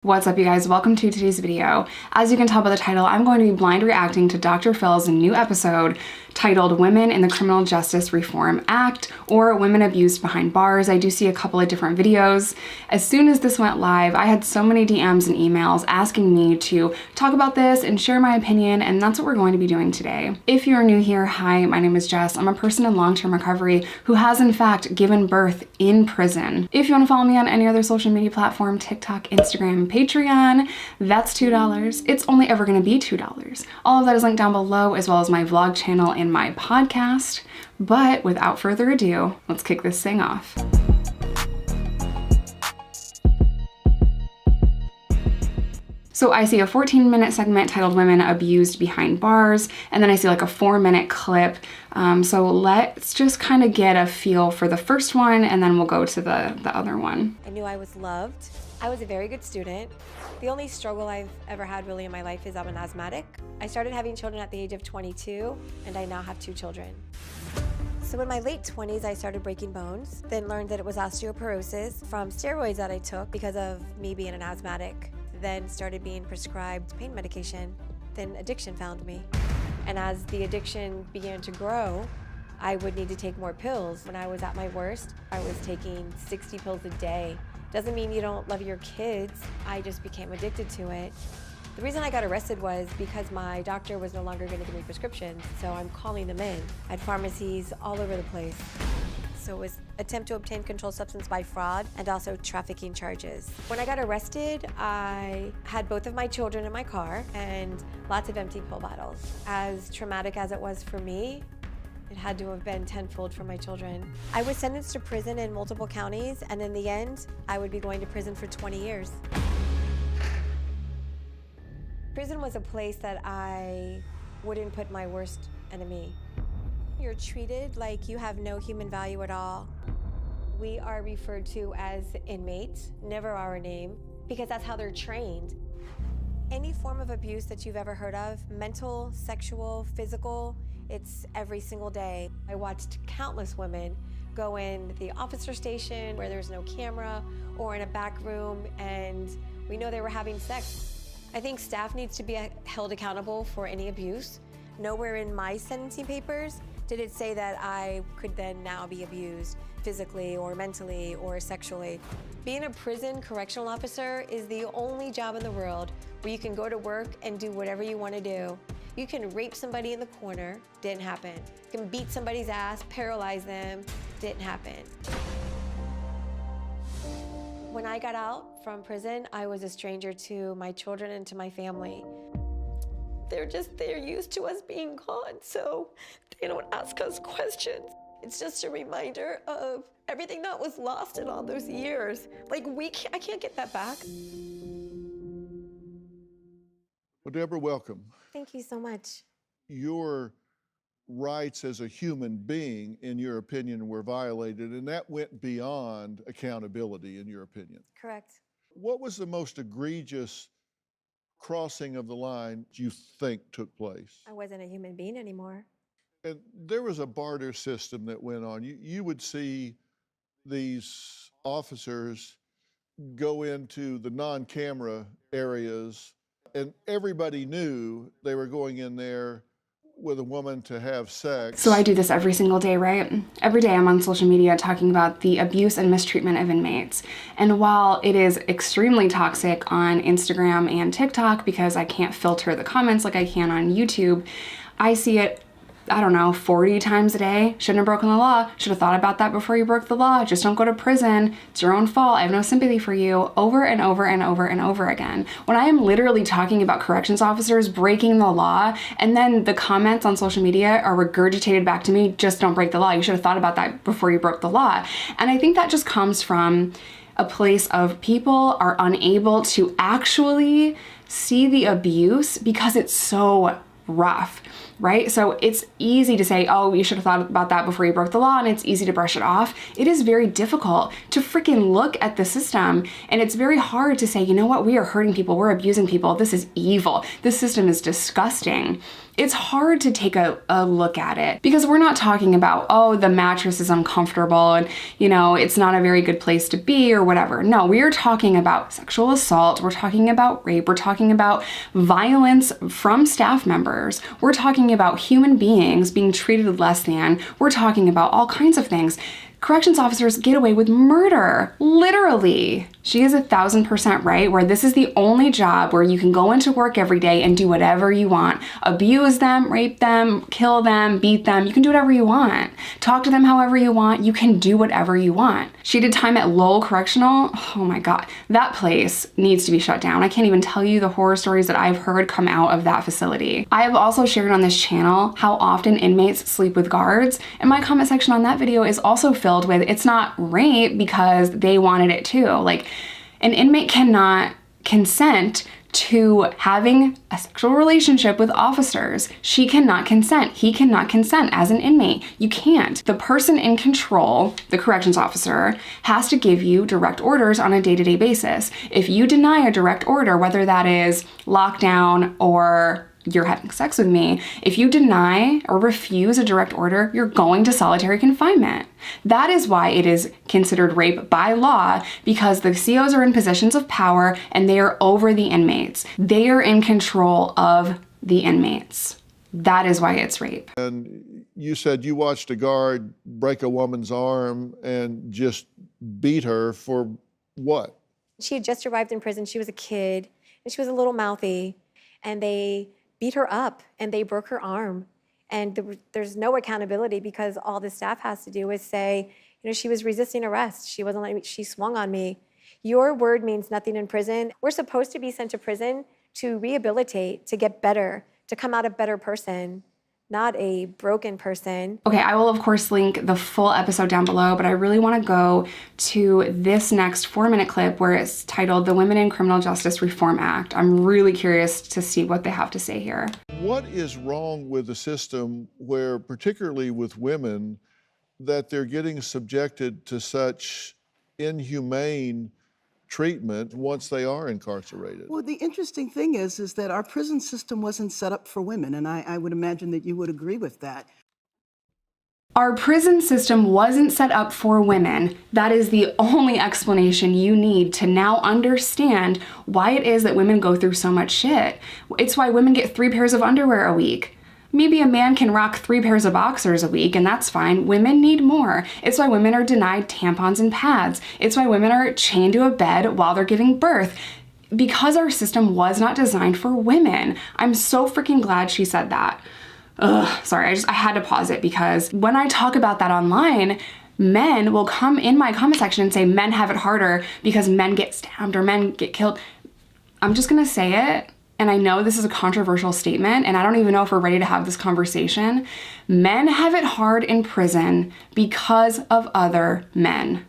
What's up, you guys? Welcome to today's video. As you can tell by the title, I'm going to be blind reacting to Dr. Phil's new episode titled Women in the Criminal Justice Reform Act, or Women Abused Behind Bars. I do see a couple of different videos. As soon as this went live, I had so many DMs and emails asking me to talk about this and share my opinion, and that's what we're going to be doing today. If you're new here, hi, my name is Jess. I'm a person in long-term recovery who has in fact given birth in prison. If you want to follow me on any other social media platform, TikTok, Instagram, Patreon, that's $2. It's only ever going to be $2. All of that is linked down below, as well as my vlog channel and my podcast. But without further ado, let's kick this thing off. So I see a 14-minute segment titled Women Abused Behind Bars, and then I see like a 4-minute clip. So let's just kind of get a feel for the first one, and then we'll go to the other one. I knew I was loved. I was a very good student. The only struggle I've ever had really in my life is I'm an asthmatic. I started having children at the age of 22, and I now have 2 children. So in my late 20s, I started breaking bones, then learned that it was osteoporosis from steroids that I took because of me being an asthmatic, then started being prescribed pain medication, then addiction found me. And as the addiction began to grow, I would need to take more pills. When I was at my worst, I was taking 60 pills a day. Doesn't mean you don't love your kids. I just became addicted to it. The reason I got arrested was because my doctor was no longer going to give me prescriptions, so I'm calling them in at pharmacies all over the place. So it was attempt to obtain controlled substance by fraud and also trafficking charges. When I got arrested, I had both of my children in my car and lots of empty pill bottles. As traumatic as it was for me, it had to have been tenfold for my children. I was sentenced to prison in multiple counties, and in the end, I would be going to prison for 20 years. Prison was a place that I wouldn't put my worst enemy. You're treated like you have no human value at all. We are referred to as inmates, never our name, because that's how they're trained. Any form of abuse that you've ever heard of, mental, sexual, physical, it's every single day. I watched countless women go in the officer station where there's no camera or in a back room, and we know they were having sex. I think staff needs to be held accountable for any abuse. Nowhere in my sentencing papers did it say that I could then now be abused physically or mentally or sexually. Being a prison correctional officer is the only job in the world where you can go to work and do whatever you want to do. You can rape somebody in the corner, didn't happen. You can beat somebody's ass, paralyze them, didn't happen. When I got out from prison, I was a stranger to my children and to my family. They're used to us being gone, so they don't ask us questions. It's just a reminder of everything that was lost in all those years. Like, I can't get that back. Well, Deborah, welcome. Thank you so much. Your rights as a human being, in your opinion, were violated, and that went beyond accountability, in your opinion. Correct. What was the most egregious crossing of the line you think took place? I wasn't a human being anymore. And there was a barter system that went on. You would see these officers go into the non-camera areas, and everybody knew they were going in there with a woman to have sex. So I do this every single day, right? Every day I'm on social media talking about the abuse and mistreatment of inmates. And while it is extremely toxic on Instagram and TikTok because I can't filter the comments like I can on YouTube, I see it, I don't know, 40 times a day. Shouldn't have broken the law. Should have thought about that before you broke the law. Just don't go to prison. It's your own fault. I have no sympathy for you. Over and over and over and over again. When I am literally talking about corrections officers breaking the law, and then the comments on social media are regurgitated back to me, just don't break the law. You should have thought about that before you broke the law. And I think that just comes from a place of people are unable to actually see the abuse because it's so rough. right? So it's easy to say, oh, you should have thought about that before you broke the law, and it's easy to brush it off. It is very difficult to freaking look at the system, and it's very hard to say, you know what, we are hurting people, we're abusing people, this is evil, this system is disgusting. It's hard to take a look at it because we're not talking about, oh, the mattress is uncomfortable and, you know, it's not a very good place to be or whatever. No, we are talking about sexual assault. We're talking about rape. We're talking about violence from staff members. We're talking about human beings being treated less than. We're talking about all kinds of things. Corrections officers get away with murder, literally. She is 1,000% right, where this is the only job where you can go into work every day and do whatever you want. Abuse them, rape them, kill them, beat them. You can do whatever you want. Talk to them however you want. You can do whatever you want. She did time at Lowell Correctional. Oh my God, that place needs to be shut down. I can't even tell you the horror stories that I've heard come out of that facility. I have also shared on this channel how often inmates sleep with guards, and my comment section on that video is also filled with, it's not rape because they wanted it too. Like, an inmate cannot consent to having a sexual relationship with officers. She cannot consent. He cannot consent as an inmate. You can't. The person in control, the corrections officer, has to give you direct orders on a day-to-day basis. If you deny a direct order, whether that is lockdown or you're having sex with me, if you deny or refuse a direct order, you're going to solitary confinement. That is why it is considered rape by law, because the COs are in positions of power and they are over the inmates. They are in control of the inmates. That is why it's rape. And you said you watched a guard break a woman's arm and just beat her for what? She had just arrived in prison. She was a kid and she was a little mouthy, and they beat her up and they broke her arm. And there's no accountability because all the staff has to do is say, you know, she was resisting arrest. She wasn't letting me, she swung on me. Your word means nothing in prison. We're supposed to be sent to prison to rehabilitate, to get better, to come out a better person, not a broken person. Okay, I will of course link the full episode down below, but I really want to go to this next 4-minute clip where it's titled The Women in Criminal Justice Reform Act. I'm really curious to see what they have to say here. What is wrong with the system where, particularly with women, that they're getting subjected to such inhumane treatment once they are incarcerated? Well, the interesting thing is that our prison system wasn't set up for women, and I would imagine that you would agree with that. Our prison system wasn't set up for women. That is the only explanation you need to now understand why it is that women go through so much shit. It's why women get 3 pairs of underwear a week. Maybe a man can rock 3 pairs of boxers a week, and that's fine. Women need more. It's why women are denied tampons and pads. It's why women are chained to a bed while they're giving birth. Because our system was not designed for women. I'm so freaking glad she said that. Ugh, sorry, I had to pause it because when I talk about that online, men will come in my comment section and say men have it harder because men get stabbed or men get killed. I'm just gonna say it. And I know this is a controversial statement, and I don't even know if we're ready to have this conversation. Men have it hard in prison because of other men.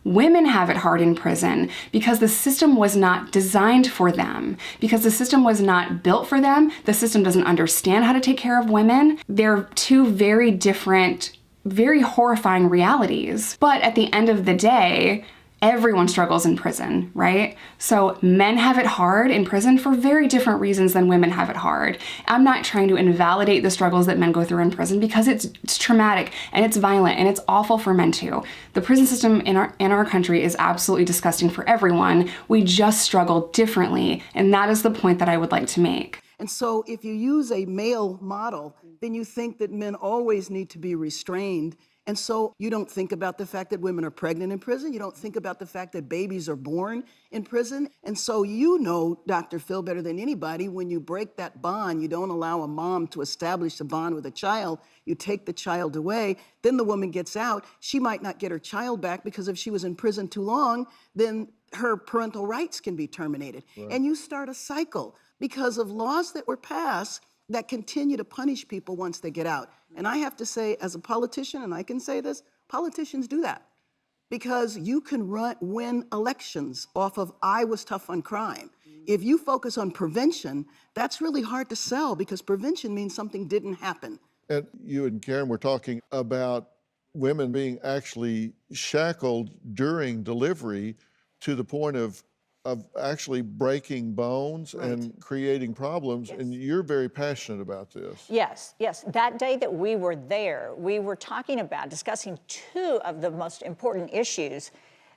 Women have it hard in prison because the system was not designed for them, because the system was not built for them. The system doesn't understand how to take care of women. They're two very different, very horrifying realities. But at the end of the day, everyone struggles in prison, right? So men have it hard in prison for very different reasons than women have it hard. I'm not trying to invalidate the struggles that men go through in prison because it's traumatic and it's violent and it's awful for men too. The prison system in our country is absolutely disgusting for everyone. We just struggle differently, and that is the point that I would like to make. And so if you use a male model, then you think that men always need to be restrained. And so you don't think about the fact that women are pregnant in prison. You don't think about the fact that babies are born in prison. And so you know, Dr. Phill, better than anybody, when you break that bond, you don't allow a mom to establish a bond with a child. You take the child away. Then the woman gets out. She might not get her child back because if she was in prison too long, then her parental rights can be terminated. Right. And you start a cycle because of laws that were passed that continue to punish people once they get out. And I have to say, as a politician, and I can say this, politicians do that because you can win elections off of I was tough on crime. If you focus on prevention, that's really hard to sell because prevention means something didn't happen. And you and Karen were talking about women being actually shackled during delivery to the point of actually breaking bones and creating problems. And you're very passionate about this. Yes, yes. That day that we were there, we were discussing two of the most important issues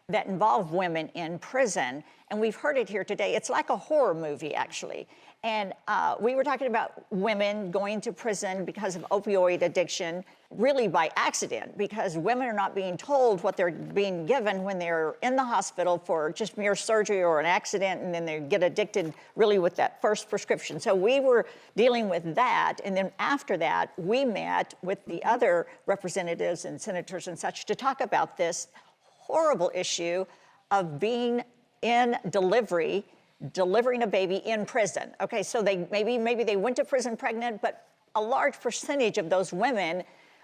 that involve women in prison. And we've heard it here today. It's like a horror movie, actually. And we were talking about women going to prison because of opioid addiction, really by accident, because women are not being told what they're being given when they're in the hospital for just mere surgery or an accident, and then they get addicted really with that first prescription. So we were dealing with that, and then after that, we met with the other representatives and senators and such to talk about this horrible issue of being in delivering a baby in prison. Okay, so they maybe they went to prison pregnant, but a large percentage of those women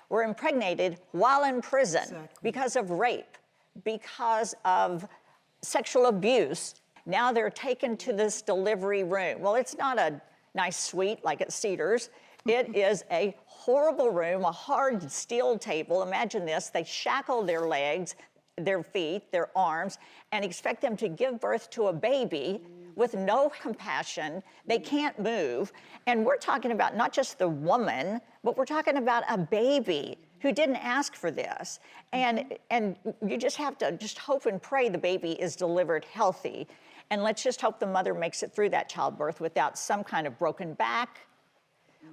were impregnated while in prison because of rape, because of sexual abuse. Now they're taken to this delivery room. Well, it's not a nice suite like at Cedars. It is a horrible room, a hard steel table. Imagine this, they shackle their legs, their feet, their arms, and expect them to give birth to a baby with no compassion. They can't move. And we're talking about not just the woman, but we're talking about a baby who didn't ask for this. And you just have to just hope and pray the baby is delivered healthy. And let's just hope the mother makes it through that childbirth without some kind of broken back,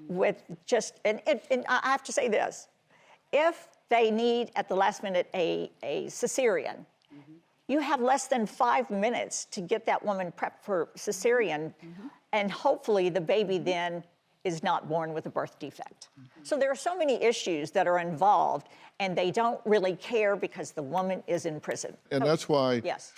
with just, and I have to say this, if they need at the last minute a cesarean, you have less than 5 minutes to get that woman prepped for cesarean, and hopefully the baby then is not born with a birth defect. So there are so many issues that are involved, and they don't really care because the woman is in prison. And that's why yes.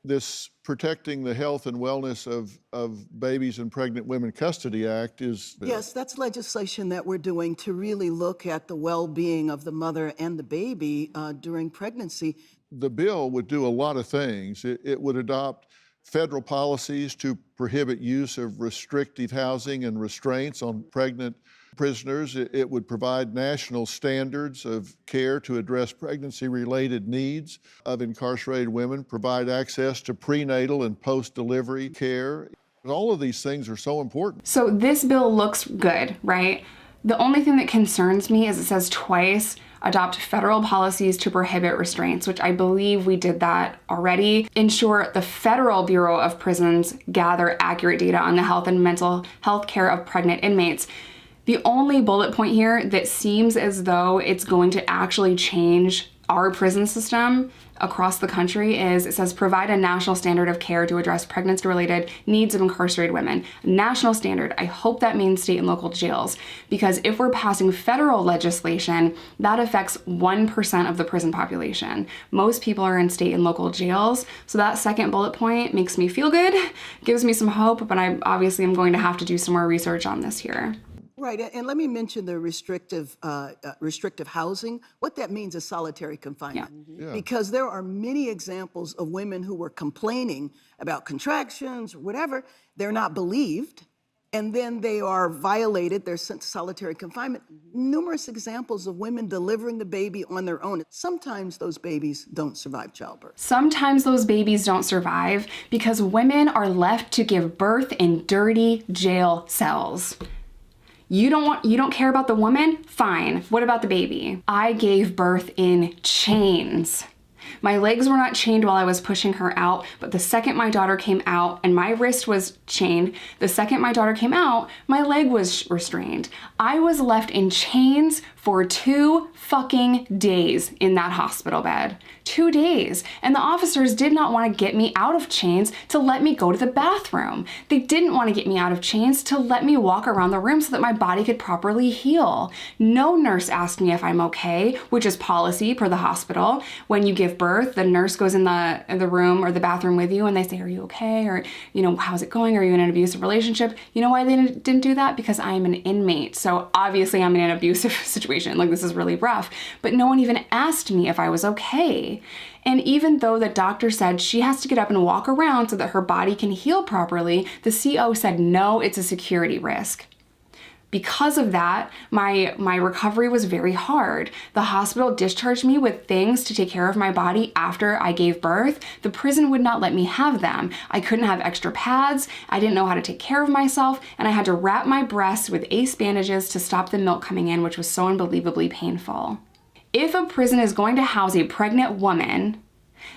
this Protecting the Health and Wellness of Babies and Pregnant Women Custody Act is... Yes, that's legislation that we're doing to really look at the well-being of the mother and the baby during pregnancy. The bill would do a lot of things. It would adopt federal policies to prohibit use of restrictive housing and restraints on pregnant prisoners. It would provide national standards of care to address pregnancy-related needs of incarcerated women, provide access to prenatal and post-delivery care. All of these things are so important. So this bill looks good, right? The only thing that concerns me is it says twice, adopt federal policies to prohibit restraints, which I believe we did that already. Ensure the Federal Bureau of Prisons gather accurate data on the health and mental health care of pregnant inmates. The only bullet point here that seems as though it's going to actually change our prison system across the country is, it says provide a national standard of care to address pregnancy-related needs of incarcerated women. National standard, I hope that means state and local jails, because if we're passing federal legislation, that affects 1% of the prison population. Most people are in state and local jails, so that second bullet point makes me feel good, gives me some hope, but I obviously am going to have to do some more research on this here. Right, and let me mention the restrictive housing. What that means is solitary confinement. Yeah. Because there are many examples of women who were complaining about contractions or whatever. They're not believed, and then they are violated. They're sent to solitary confinement. Numerous examples of women delivering the baby on their own. Sometimes those babies don't survive childbirth. Sometimes those babies don't survive because women are left to give birth in dirty jail cells. You don't care about the woman? Fine. What about the baby? I gave birth in chains. My legs were not chained while I was pushing her out, but the second my daughter came out and my wrist was chained, the second my daughter came out, my leg was restrained. I was left in chains for 2 fucking days in that hospital bed. 2 days. And the officers did not want to get me out of chains to let me go to the bathroom. They didn't want to get me out of chains to let me walk around the room so that my body could properly heal. No nurse asked me if I'm okay, which is policy per the hospital. When you give birth, the nurse goes in the room or the bathroom with you and they say, are you okay? Or, how's it going? Are you in an abusive relationship? You know why they didn't do that? Because I am an inmate. So obviously I'm in an abusive situation situation. Like, this is really rough. But no one even asked me if I was okay. And even though the doctor said she has to get up and walk around so that her body can heal properly, the CO said, no, it's a security risk. Because of that, my recovery was very hard. The hospital discharged me with things to take care of my body after I gave birth. The prison would not let me have them. I couldn't have extra pads, I didn't know how to take care of myself, and I had to wrap my breasts with ACE bandages to stop the milk coming in, which was so unbelievably painful. If a prison is going to house a pregnant woman,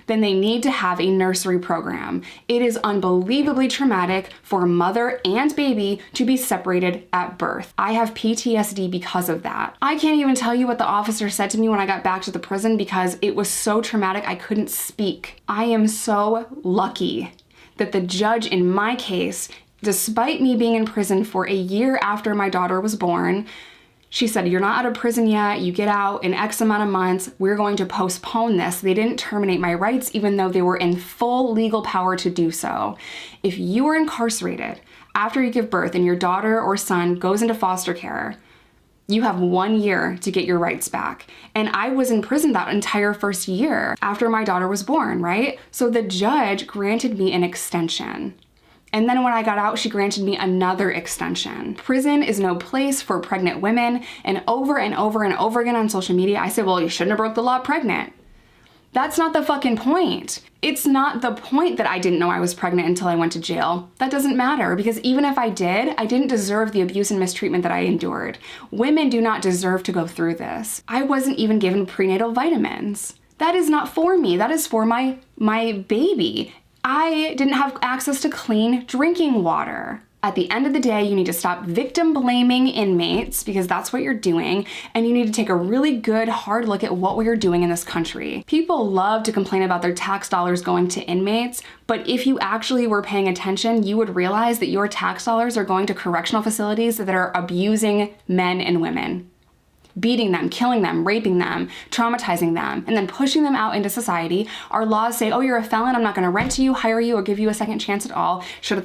then they need to have a nursery program. It is unbelievably traumatic for mother and baby to be separated at birth. I have PTSD because of that. I can't even tell you what the officer said to me when I got back to the prison because it was so traumatic I couldn't speak. I am so lucky that the judge in my case, despite me being in prison for a year after my daughter was born, she said, you're not out of prison yet, you get out in X amount of months, we're going to postpone this. They didn't terminate my rights even though they were in full legal power to do so. If you are incarcerated after you give birth and your daughter or son goes into foster care, you have 1 year to get your rights back. And I was in prison that entire first year after my daughter was born, right? So the judge granted me an extension. And then when I got out, she granted me another extension. Prison is no place for pregnant women. And over and over and over again on social media, I say, well, you shouldn't have broke the law pregnant. That's not the fucking point. It's not the point that I didn't know I was pregnant until I went to jail. That doesn't matter because even if I did, I didn't deserve the abuse and mistreatment that I endured. Women do not deserve to go through this. I wasn't even given prenatal vitamins. That is not for me. That is for my baby. I didn't have access to clean drinking water. At the end of the day, you need to stop victim blaming inmates because that's what you're doing, and you need to take a really good hard look at what we are doing in this country. People love to complain about their tax dollars going to inmates, but if you actually were paying attention, you would realize that your tax dollars are going to correctional facilities that are abusing men and women. Beating them, killing them, raping them, traumatizing them, and then pushing them out into society. Our laws say, oh, you're a felon, I'm not gonna rent to you, hire you, or give you a second chance at all. Should have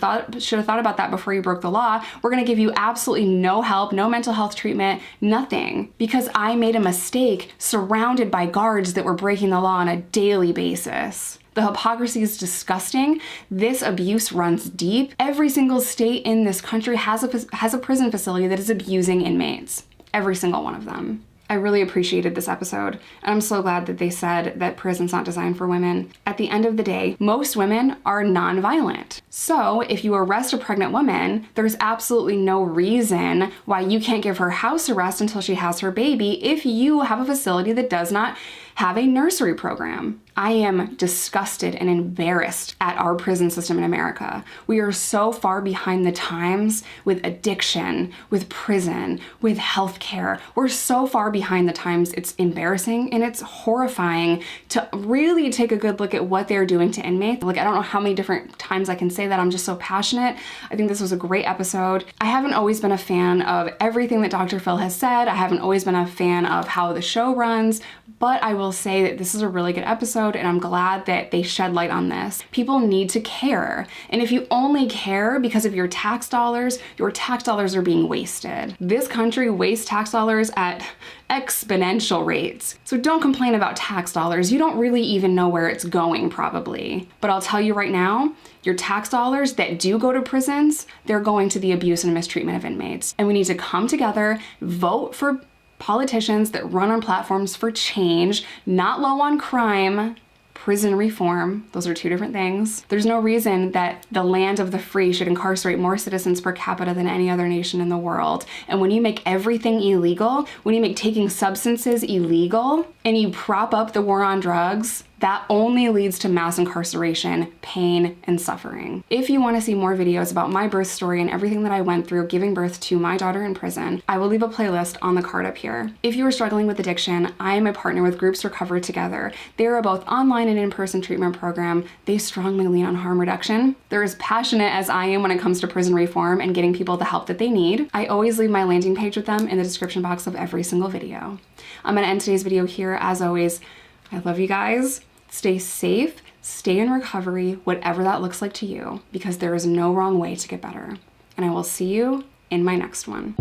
thought about that before you broke the law. We're gonna give you absolutely no help, no mental health treatment, nothing. Because I made a mistake surrounded by guards that were breaking the law on a daily basis. The hypocrisy is disgusting. This abuse runs deep. Every single state in this country has a prison facility that is abusing inmates. Every single one of them. I really appreciated this episode, and I'm so glad that they said that prison's not designed for women. At the end of the day, most women are non-violent. So if you arrest a pregnant woman, there's absolutely no reason why you can't give her house arrest until she has her baby if you have a facility that does not have a nursery program. I am disgusted and embarrassed at our prison system in America. We are so far behind the times with addiction, with prison, with healthcare. We're so far behind the times, it's embarrassing and it's horrifying to really take a good look at what they're doing to inmates. Like, I don't know how many different times I can say that. I'm just so passionate. I think this was a great episode. I haven't always been a fan of everything that Dr. Phill has said. I haven't always been a fan of how the show runs, but I will say that this is a really good episode and I'm glad that they shed light on this. People need to care. And if you only care because of your tax dollars are being wasted. This country wastes tax dollars at exponential rates. So don't complain about tax dollars. You don't really even know where it's going probably. But I'll tell you right now, your tax dollars that do go to prisons, they're going to the abuse and mistreatment of inmates. And we need to come together, vote for politicians that run on platforms for change, not low on crime, prison reform. Those are two different things. There's no reason that the land of the free should incarcerate more citizens per capita than any other nation in the world. And when you make everything illegal, when you make taking substances illegal, and you prop up the war on drugs, that only leads to mass incarceration, pain, and suffering. If you want to see more videos about my birth story and everything that I went through giving birth to my daughter in prison, I will leave a playlist on the card up here. If you are struggling with addiction, I am a partner with Groups Recover Together. They are both online and in-person treatment program. They strongly lean on harm reduction. They're as passionate as I am when it comes to prison reform and getting people the help that they need. I always leave my landing page with them in the description box of every single video. I'm gonna end today's video here. As always, I love you guys. Stay safe, stay in recovery, whatever that looks like to you, because there is no wrong way to get better. And I will see you in my next one.